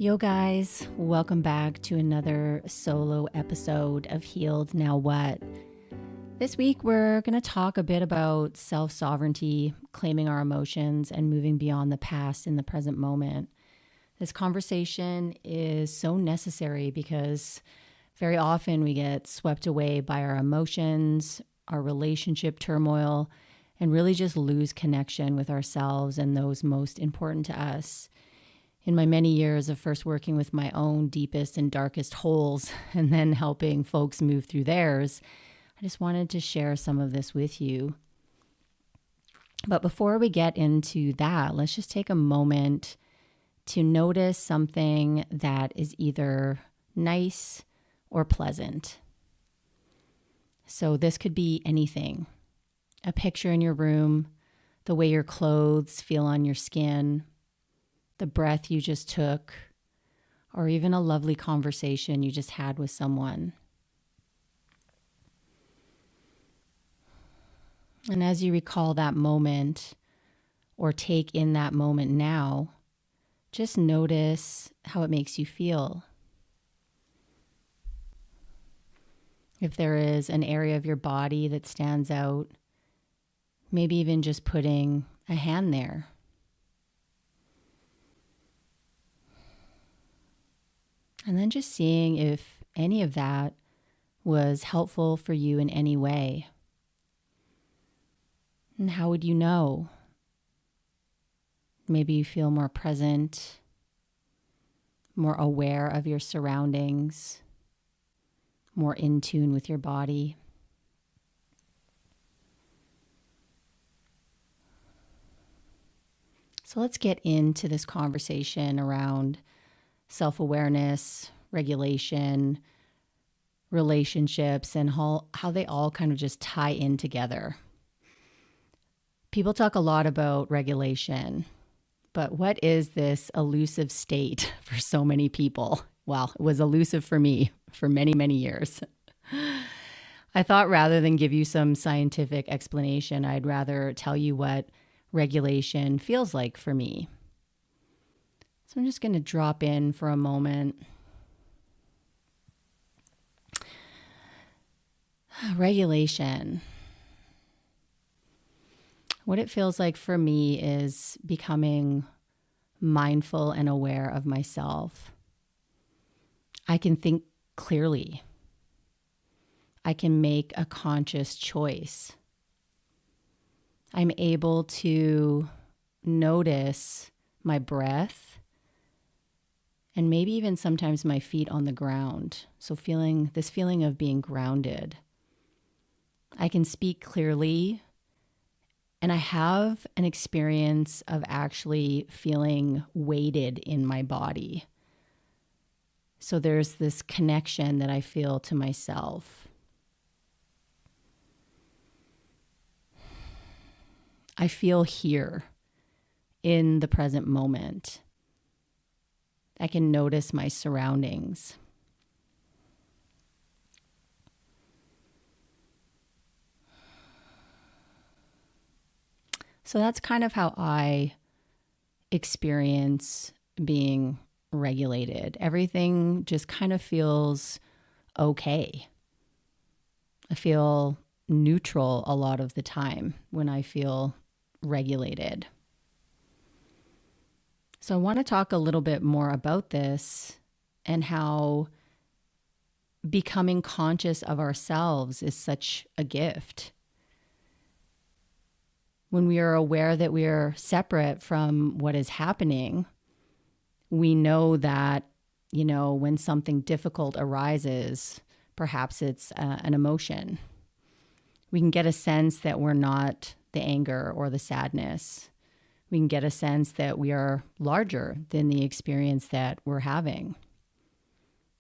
Yo guys, welcome back to another solo episode of Healed Now What. This week we're going to talk a bit about self-sovereignty, claiming our emotions, and moving beyond the past in the present moment. This conversation is so necessary because very often we get swept away by our emotions, our relationship turmoil, and really just lose connection with ourselves and those most important to us. In my many years of first working with my own deepest and darkest holes and then helping folks move through theirs, I just wanted to share some of this with you. But before we get into that, let's just take a moment to notice something that is either nice or pleasant. So this could be anything. A picture in your room, the way your clothes feel on your skin, the breath you just took, or even a lovely conversation you just had with someone. And as you recall that moment or take in that moment now, just notice how it makes you feel. If there is an area of your body that stands out, maybe even just putting a hand there. And then just seeing if any of that was helpful for you in any way. And how would you know? Maybe you feel more present, more aware of your surroundings, more in tune with your body. So let's get into this conversation around self-awareness, regulation, relationships, and how they all kind of just tie in together. People talk a lot about regulation, but what is this elusive state for so many people? Well, it was elusive for me for many, many years. I thought rather than give you some scientific explanation, I'd rather tell you what regulation feels like for me. So I'm just going to drop in for a moment. Regulation. What it feels like for me is becoming mindful and aware of myself. I can think clearly. I can make a conscious choice. I'm able to notice my breath and maybe even sometimes my feet on the ground. So feeling of being grounded. I can speak clearly, and I have an experience of actually feeling weighted in my body. So there's this connection that I feel to myself. I feel here in the present moment. I can notice my surroundings. So that's kind of how I experience being regulated. Everything just kind of feels okay. I feel neutral a lot of the time when I feel regulated. So I want to talk a little bit more about this and how becoming conscious of ourselves is such a gift. When we are aware that we are separate from what is happening, we know that, when something difficult arises, perhaps it's an emotion. We can get a sense that we're not the anger or the sadness. We can get a sense that we are larger than the experience that we're having.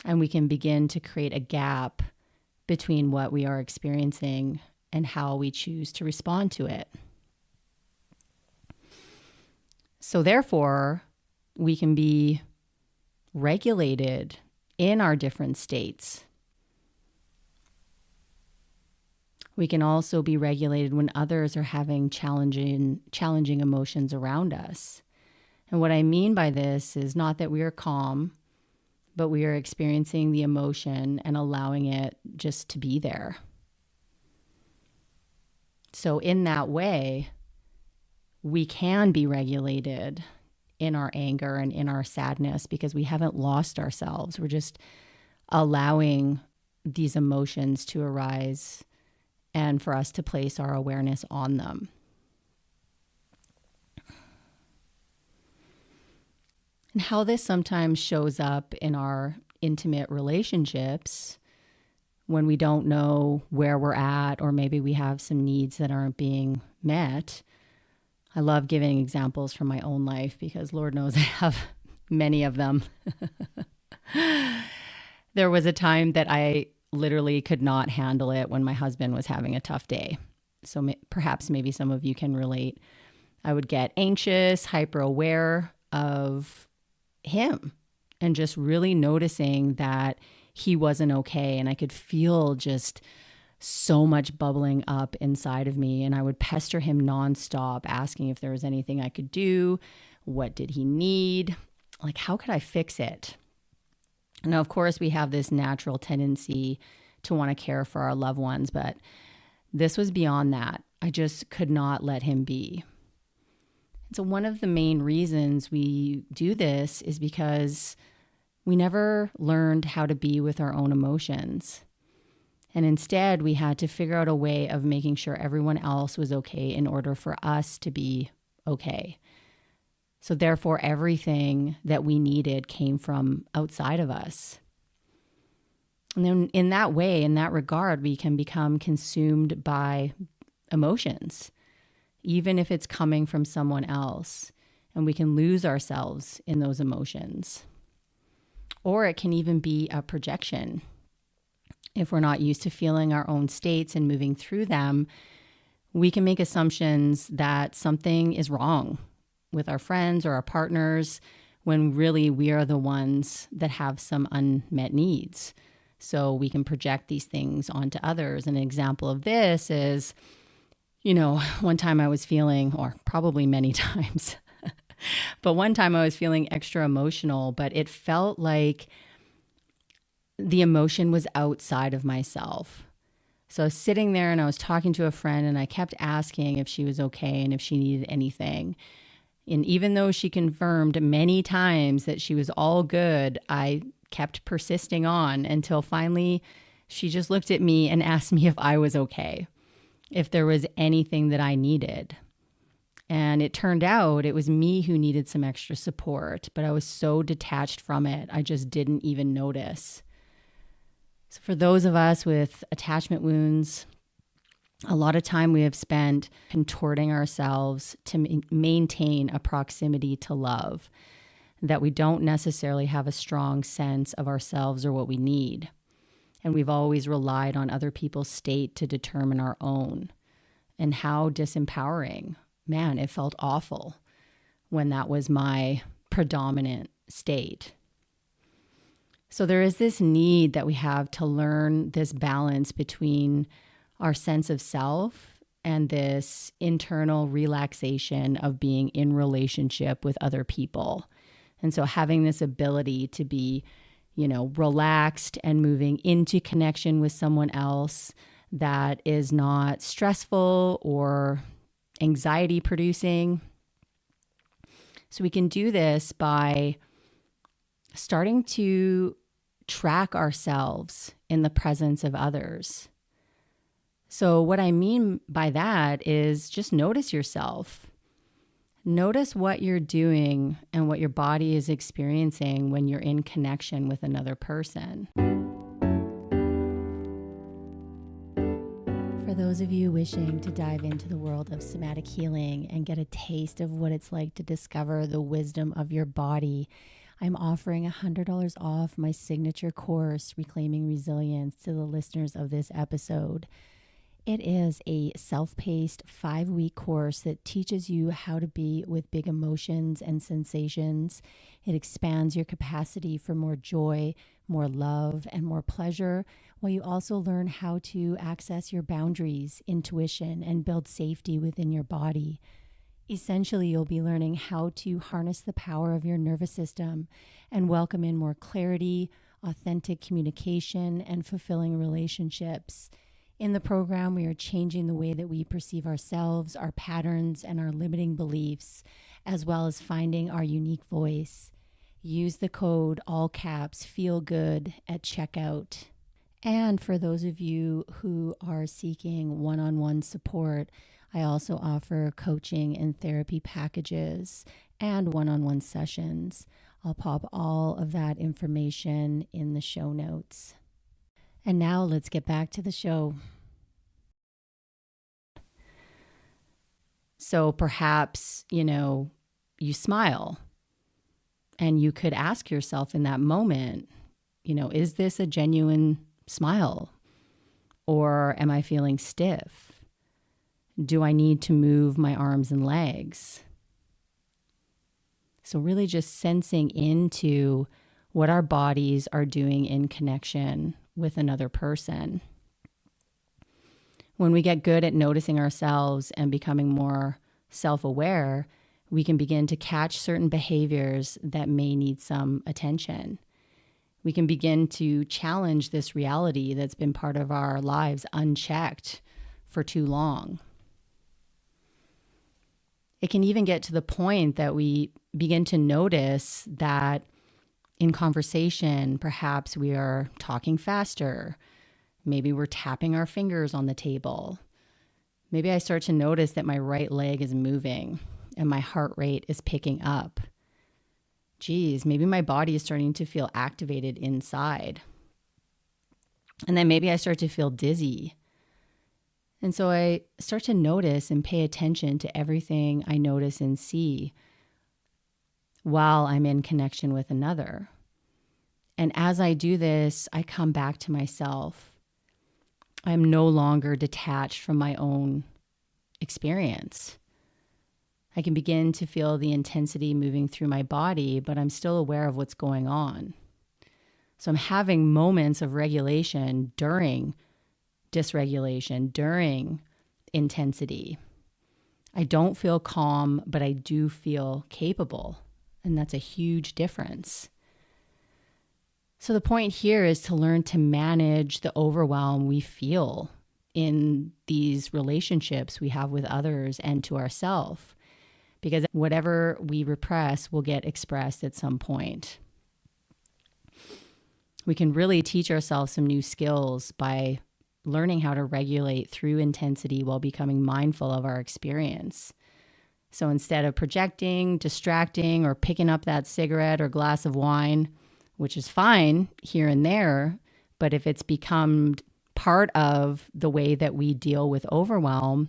And we can begin to create a gap between what we are experiencing and how we choose to respond to it. So therefore, we can be regulated in our different states. We can also be regulated when others are having challenging emotions around us. And what I mean by this is not that we are calm, but we are experiencing the emotion and allowing it just to be there. So in that way, we can be regulated in our anger and in our sadness because we haven't lost ourselves. We're just allowing these emotions to arise and for us to place our awareness on them. And how this sometimes shows up in our intimate relationships when we don't know where we're at, or maybe we have some needs that aren't being met. I love giving examples from my own life because Lord knows I have many of them. There was a time that I literally could not handle it when my husband was having a tough day. So perhaps maybe some of you can relate. I would get anxious, hyper aware of him and just really noticing that he wasn't okay. And I could feel just so much bubbling up inside of me. And I would pester him nonstop, asking if there was anything I could do. What did he need? Like, how could I fix it? Now, of course, we have this natural tendency to want to care for our loved ones, but this was beyond that. I just could not let him be. So one of the main reasons we do this is because we never learned how to be with our own emotions. And instead, we had to figure out a way of making sure everyone else was okay in order for us to be okay. So therefore, everything that we needed came from outside of us. And then in that way, in that regard, we can become consumed by emotions, even if it's coming from someone else. And we can lose ourselves in those emotions. Or it can even be a projection. If we're not used to feeling our own states and moving through them, we can make assumptions that something is wrong with our friends or our partners when really we are the ones that have some unmet needs. So we can project these things onto others. An example of this is, one time I was feeling, or probably many times, but one time I was feeling extra emotional, but it felt like the emotion was outside of myself. So I was sitting there and I was talking to a friend and I kept asking if she was okay and if she needed anything. And even though she confirmed many times that she was all good, I kept persisting on until finally she just looked at me and asked me if I was okay, if there was anything that I needed. And it turned out it was me who needed some extra support, but I was so detached from it, I just didn't even notice. So for those of us with attachment wounds, a lot of time we have spent contorting ourselves to maintain a proximity to love, that we don't necessarily have a strong sense of ourselves or what we need. And we've always relied on other people's state to determine our own. And how disempowering. Man, it felt awful when that was my predominant state. So there is this need that we have to learn this balance between our sense of self and this internal relaxation of being in relationship with other people. And so having this ability to be, relaxed and moving into connection with someone else that is not stressful or anxiety producing. So we can do this by starting to track ourselves in the presence of others. So what I mean by that is just notice yourself. Notice what you're doing and what your body is experiencing when you're in connection with another person. For those of you wishing to dive into the world of somatic healing and get a taste of what it's like to discover the wisdom of your body, I'm offering $100 off my signature course, Reclaiming Resilience, to the listeners of this episode. It is a self-paced 5-week course that teaches you how to be with big emotions and sensations. It expands your capacity for more joy, more love, and more pleasure, while you also learn how to access your boundaries, intuition, and build safety within your body. Essentially, you'll be learning how to harness the power of your nervous system and welcome in more clarity, authentic communication, and fulfilling relationships. In the program, we are changing the way that we perceive ourselves, our patterns, and our limiting beliefs, as well as finding our unique voice. Use the code all caps feel good at checkout. And for those of you who are seeking one-on-one support, I also offer coaching and therapy packages and one-on-one sessions. I'll pop all of that information in the show notes. And now let's get back to the show. So perhaps, you smile, and you could ask yourself in that moment, is this a genuine smile? Or am I feeling stiff? Do I need to move my arms and legs? So really just sensing into what our bodies are doing in connection with another person. When we get good at noticing ourselves and becoming more self-aware, we can begin to catch certain behaviors that may need some attention. We can begin to challenge this reality that's been part of our lives unchecked for too long. It can even get to the point that we begin to notice that in conversation, perhaps we are talking faster. Maybe we're tapping our fingers on the table. Maybe I start to notice that my right leg is moving and my heart rate is picking up. Geez, maybe my body is starting to feel activated inside. And then maybe I start to feel dizzy. And so I start to notice and pay attention to everything I notice and see while I'm in connection with another. And as I do this, I come back to myself. I'm no longer detached from my own experience. I can begin to feel the intensity moving through my body, but I'm still aware of what's going on. So I'm having moments of regulation during dysregulation, during intensity. I don't feel calm, but I do feel capable. And that's a huge difference. So the point here is to learn to manage the overwhelm we feel in these relationships we have with others and to ourselves. Because whatever we repress will get expressed at some point. We can really teach ourselves some new skills by learning how to regulate through intensity while becoming mindful of our experience. So instead of projecting, distracting, or picking up that cigarette or glass of wine, which is fine here and there, but if it's become part of the way that we deal with overwhelm,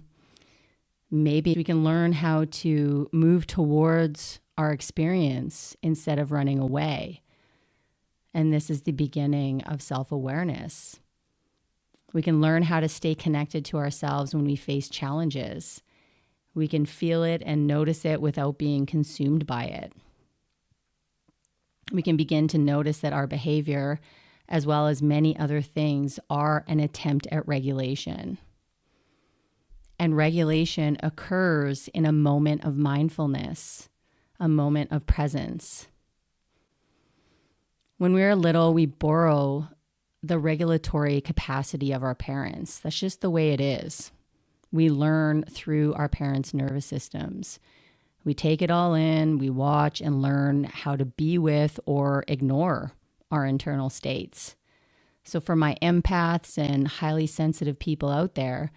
maybe we can learn how to move towards our experience instead of running away. And this is the beginning of self-awareness. We can learn how to stay connected to ourselves when we face challenges. We can feel it and notice it without being consumed by it. We can begin to notice that our behavior, as well as many other things, are an attempt at regulation. And regulation occurs in a moment of mindfulness, a moment of presence. When we're little, we borrow the regulatory capacity of our parents. That's just the way it is. We learn through our parents' nervous systems. We take it all in, we watch and learn how to be with or ignore our internal states. So for my empaths and highly sensitive people out there,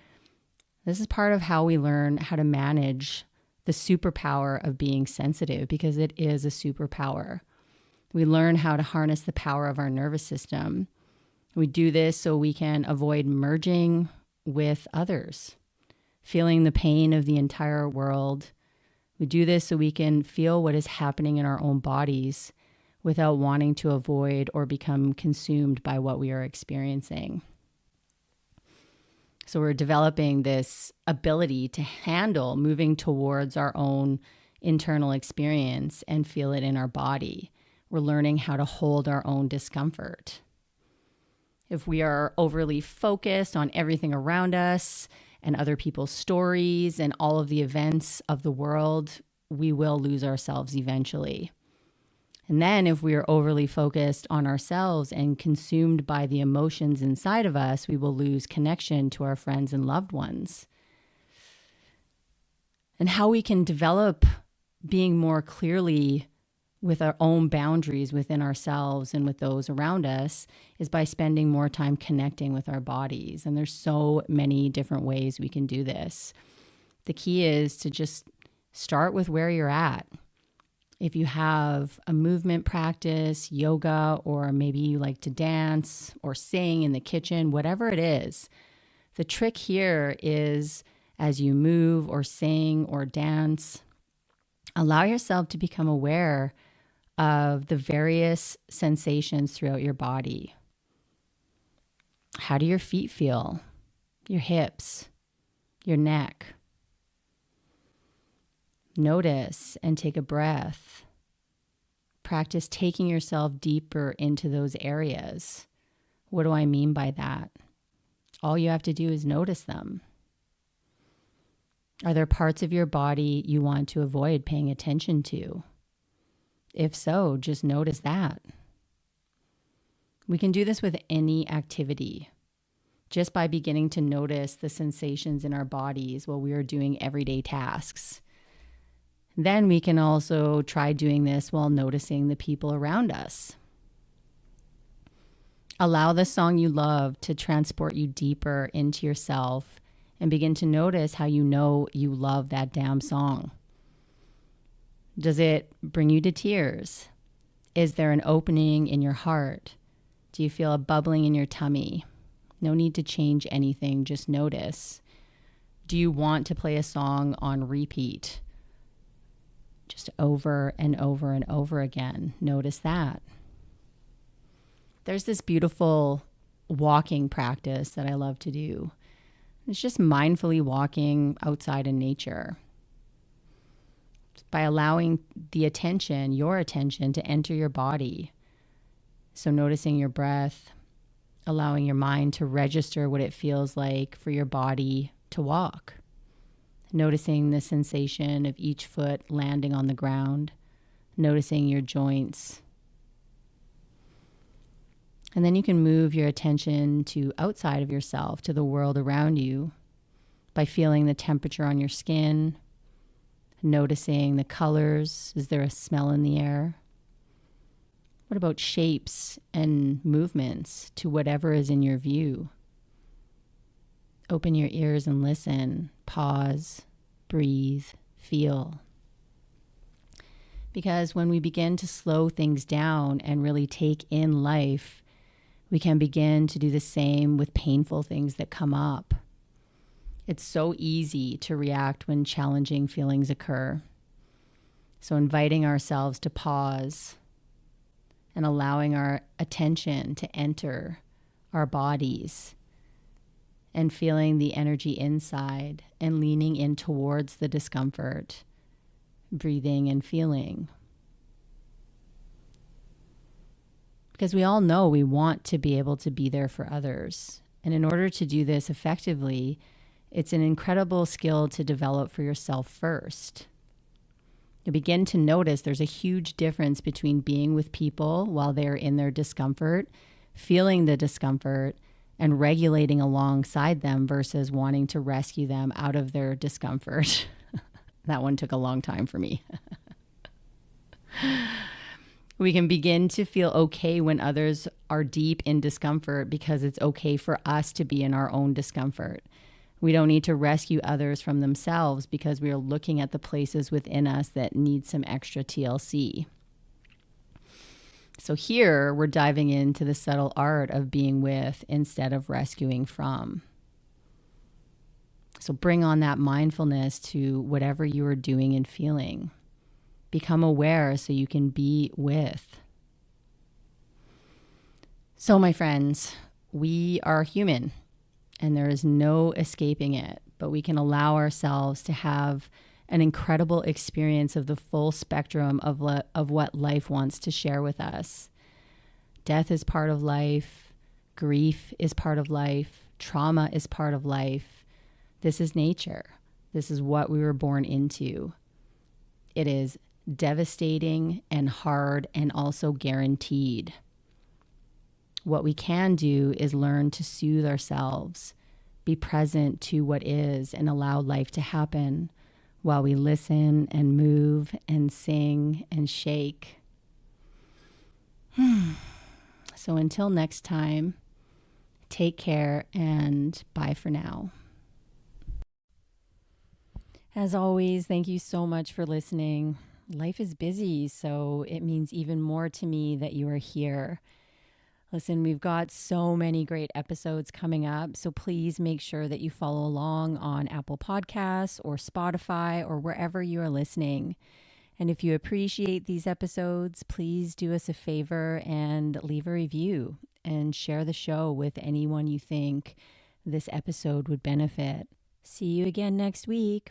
this is part of how we learn how to manage the superpower of being sensitive, because it is a superpower. We learn how to harness the power of our nervous system. We do this so we can avoid merging with others, feeling the pain of the entire world. We do this so we can feel what is happening in our own bodies without wanting to avoid or become consumed by what we are experiencing. So we're developing this ability to handle moving towards our own internal experience and feel it in our body. We're learning how to hold our own discomfort. If we are overly focused on everything around us and other people's stories and all of the events of the world, we will lose ourselves eventually. And then if we are overly focused on ourselves and consumed by the emotions inside of us, we will lose connection to our friends and loved ones. And how we can develop being more clearly with our own boundaries within ourselves and with those around us is by spending more time connecting with our bodies. And there's so many different ways we can do this. The key is to just start with where you're at. If you have a movement practice, yoga, or maybe you like to dance or sing in the kitchen, whatever it is, the trick here is as you move or sing or dance, allow yourself to become aware of the various sensations throughout your body. How do your feet feel? Your hips, your neck? Notice and take a breath. Practice taking yourself deeper into those areas. What do I mean by that? All you have to do is notice them. Are there parts of your body you want to avoid paying attention to? If so, just notice that. We can do this with any activity, just by beginning to notice the sensations in our bodies while we are doing everyday tasks. Then we can also try doing this while noticing the people around us. Allow the song you love to transport you deeper into yourself and begin to notice how you know you love that damn song. Does it bring you to tears? Is there an opening in your heart? Do you feel a bubbling in your tummy? No need to change anything, just notice. Do you want to play a song on repeat? Just over and over and over again. Notice that. There's this beautiful walking practice that I love to do. It's just mindfully walking outside in nature. By allowing the attention, your attention, to enter your body. So noticing your breath, allowing your mind to register what it feels like for your body to walk. Noticing the sensation of each foot landing on the ground, noticing your joints. And then you can move your attention to outside of yourself, to the world around you, by feeling the temperature on your skin, noticing the colors. Is there a smell in the air? What about shapes and movements to whatever is in your view? Open your ears and listen. Pause, breathe, feel. Because when we begin to slow things down and really take in life, we can begin to do the same with painful things that come up. It's so easy to react when challenging feelings occur. So inviting ourselves to pause and allowing our attention to enter our bodies and feeling the energy inside and leaning in towards the discomfort, breathing and feeling. Because we all know we want to be able to be there for others. And in order to do this effectively, it's an incredible skill to develop for yourself first. You begin to notice there's a huge difference between being with people while they're in their discomfort, feeling the discomfort, and regulating alongside them versus wanting to rescue them out of their discomfort. That one took a long time for me. We can begin to feel okay when others are deep in discomfort because it's okay for us to be in our own discomfort. We don't need to rescue others from themselves because we are looking at the places within us that need some extra TLC. So here we're diving into the subtle art of being with instead of rescuing from. So bring on that mindfulness to whatever you are doing and feeling. Become aware so you can be with. So my friends, we are human and there is no escaping it, but we can allow ourselves to have an incredible experience of the full spectrum of what life wants to share with us. Death is part of life. Grief is part of life. Trauma is part of life. This is nature. This is what we were born into. It is devastating and hard and also guaranteed. What we can do is learn to soothe ourselves, be present to what is, and allow life to happen while we listen and move and sing and shake. So until next time, take care and bye for now. As always, thank you so much for listening. Life is busy, so it means even more to me that you are here. Listen, we've got so many great episodes coming up, so please make sure that you follow along on Apple Podcasts or Spotify or wherever you are listening. And if you appreciate these episodes, please do us a favor and leave a review and share the show with anyone you think this episode would benefit. See you again next week.